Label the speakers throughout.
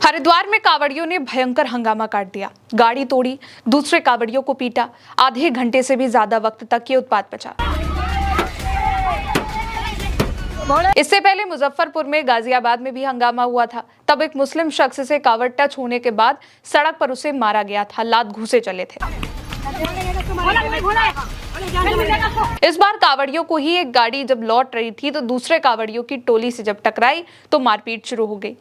Speaker 1: हरिद्वार में कांवड़ियों ने भयंकर हंगामा काट दिया, गाड़ी तोड़ी, दूसरे कांवड़ियों को पीटा। आधे घंटे से भी ज्यादा वक्त तक ये उत्पात मचा। इससे पहले मुजफ्फरपुर में, गाजियाबाद में भी हंगामा हुआ था। तब एक मुस्लिम शख्स से कांवड़ टच होने के बाद सड़क पर उसे मारा गया था, लात घूंसे चले थे। इस बार कांवड़ियों को ही एक गाड़ी जब लौट रही थी तो दूसरे कांवड़ियों की टोली से जब टकराई तो मारपीट शुरू हो गई।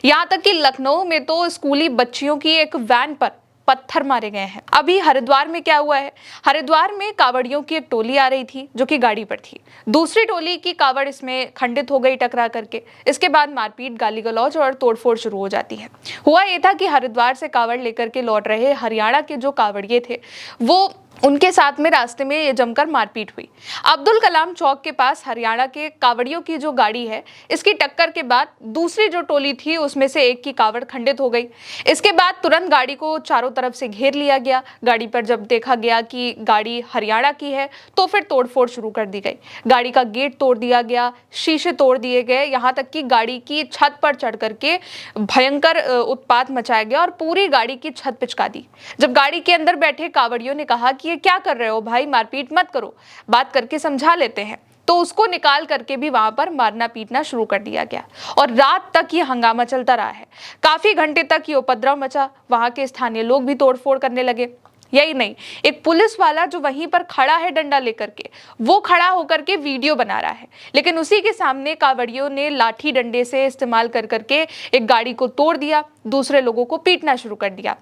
Speaker 1: यहां तक कि लखनऊ में तो स्कूली बच्चियों की एक वैन पर पत्थर मारे गए हैं। अभी हरिद्वार में क्या हुआ है? हरिद्वार में कांवड़ियों की एक टोली आ रही थी जो कि गाड़ी पर थी। दूसरी टोली की कांवड़ इसमें खंडित हो गई टकरा करके। इसके बाद मारपीट, गाली गलौज और तोड़फोड़ शुरू हो जाती है। हुआ ये था कि हरिद्वार से कांवड़ लेकर के लौट रहे हरियाणा के जो कांवड़िए थे वो उनके साथ में रास्ते में ये जमकर मारपीट हुई। अब्दुल कलाम चौक के पास हरियाणा के कांवड़ियों की जो गाड़ी है, इसकी टक्कर के बाद दूसरी जो टोली थी उसमें से एक की कांवड़ खंडित हो गई। इसके बाद तुरंत गाड़ी को चारों तरफ से घेर लिया गया। गाड़ी पर जब देखा गया कि गाड़ी हरियाणा की है तो फिर तोड़फोड़ शुरू कर दी गई। गाड़ी का गेट तोड़ दिया गया, शीशे तोड़ दिए गए, यहाँ तक कि गाड़ी की छत पर चढ़ करके भयंकर उत्पात मचाया गया और पूरी गाड़ी की छत पिचका दी। जब गाड़ी के अंदर बैठे कांवड़ियों ने कहा कि ये क्या कर रहे हो भाई, मारपीट मत करो, बात करके समझा लेते हैं, तो उसको निकाल करके भी वहां पर मारना पीटना शुरू कर दिया गया और रात तक ये हंगामा चलता रहा है। काफी घंटे तक ये उपद्रव मचा। वहां के स्थानीय लोग भी तोड़फोड़ करने लगे। यही नहीं, एक पुलिस वाला जो वहीं पर खड़ा है डंडा लेकर के, वो खड़ा होकर के वीडियो बना रहा है, लेकिन उसी के सामने कांवड़ियों ने लाठी डंडे से इस्तेमाल कर करके एक गाड़ी को तोड़ दिया, दूसरे लोगों को पीटना शुरू कर दिया।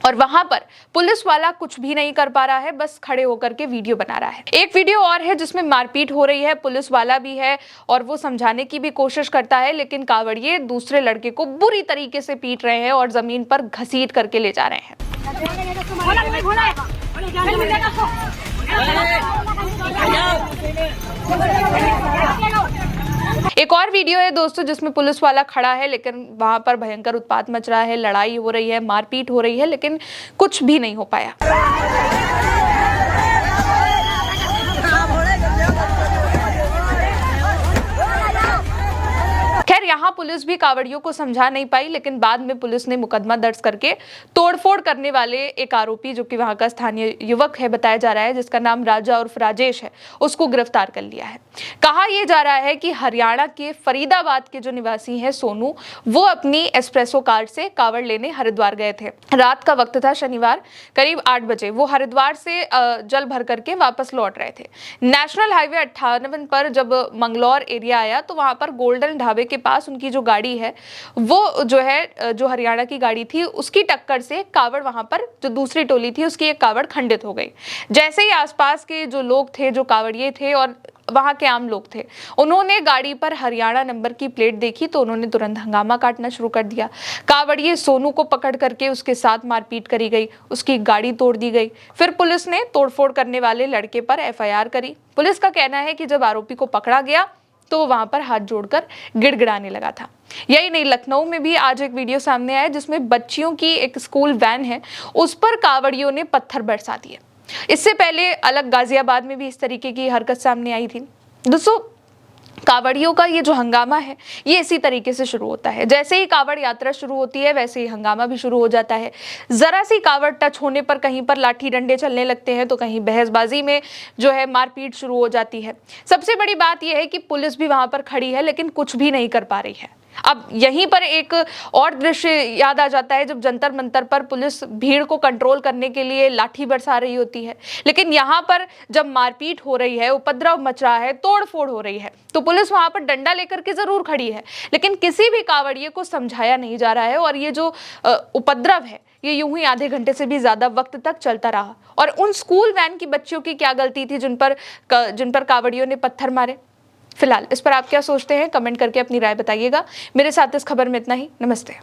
Speaker 1: और वहां पर पुलिस वाला कुछ भी नहीं कर पा रहा है, बस खड़े होकर के वीडियो बना रहा है। एक वीडियो और है जिसमें मारपीट हो रही है, पुलिस वाला भी है और वो समझाने की भी कोशिश करता है, लेकिन कांवड़िए दूसरे लड़के को बुरी तरीके से पीट रहे हैं और जमीन पर घसीट करके ले जा रहे हैं। एक और वीडियो है दोस्तों जिसमें पुलिस वाला खड़ा है, लेकिन वहां पर भयंकर उत्पात मच रहा है, लड़ाई हो रही है, मारपीट हो रही है, लेकिन कुछ भी नहीं हो पाया। खैर, यहाँ पुलिस भी कांवड़ियों को समझा नहीं पाई, लेकिन बाद में पुलिस ने मुकदमा दर्ज करके तोड़फोड़ करने वाले एक आरोपी, जो कि वहां का स्थानीय युवक है बताया जा रहा है, जिसका नाम राजा उर्फ राजेश है, उसको गिरफ्तार कर लिया है। कहा यह जा रहा है कि हरियाणा के फरीदाबाद के जो निवासी हैं सोनू, वो अपनी एस्प्रेसो कार से कांवड़ लेने हरिद्वार गए थे। रात का वक्त था, शनिवार, करीब 8 बजे वो हरिद्वार से जल भर करके वापस लौट रहे थे। नेशनल हाईवे 58 पर जब मंगलौर एरिया आया तो वहां पर गोल्डन ढाबे के पास उनकी जो गाड़ी है वो जो हरियाणा की गाड़ी थी, उसकी टक्कर से कांवड़, वहां पर जो दूसरी टोली थी उसकी एक कांवड़ खंडित हो गई। जैसे ही आसपास के जो लोग थे, जो कांवड़िए थे और वहां के आम लोग थे, उन्होंने गाड़ी पर हरियाणा नंबर की प्लेट देखी तो उन्होंने तुरंत हंगामा काटना शुरू कर दिया। कांवड़िए सोनू को पकड़ करके उसके साथ मारपीट करी गई, उसकी गाड़ी तोड़ दी गई। फिर पुलिस ने तोड़फोड़ करने वाले लड़के पर FIR करी। पुलिस का कहना है कि जब आरोपी को पकड़ा गया तो वो वहां पर हाथ जोड़कर गिड़गिड़ाने लगा था। यही नहीं, लखनऊ में भी आज एक वीडियो सामने आया जिसमें बच्चियों की एक स्कूल वैन है, उस पर कांवड़ियों ने पत्थर बरसा दिए। इससे पहले अलग गाजियाबाद में भी इस तरीके की हरकत सामने आई थी। दोस्तों, कांवड़ियों का ये जो हंगामा है ये इसी तरीके से शुरू होता है। जैसे ही कांवड़ यात्रा शुरू होती है वैसे ही हंगामा भी शुरू हो जाता है। जरा सी कांवड़ टच होने पर कहीं पर लाठी डंडे चलने लगते हैं तो कहीं बहसबाजी में जो है मारपीट शुरू हो जाती है। सबसे बड़ी बात यह है कि पुलिस भी वहां पर खड़ी है, लेकिन कुछ भी नहीं कर पा रही है। अब यहीं पर एक और दृश्य याद आ जाता है, जब जंतर मंतर पर पुलिस भीड़ को कंट्रोल करने के लिए लाठी बरसा रही होती है, लेकिन यहाँ पर जब मारपीट हो रही है, उपद्रव मच रहा है, तोड़फोड़ हो रही है, तो पुलिस वहां पर डंडा लेकर के जरूर खड़ी है, लेकिन किसी भी कांवड़िए को समझाया नहीं जा रहा है। और ये जो उपद्रव है ये यूं ही आधे घंटे से भी ज्यादा वक्त तक चलता रहा। और उन स्कूल वैन की बच्चियों की क्या गलती थी जिन पर कांवड़ियों ने पत्थर मारे? फिलहाल इस पर आप क्या सोचते हैं, कमेंट करके अपनी राय बताइएगा। मेरे साथ इस खबर में इतना ही। नमस्ते।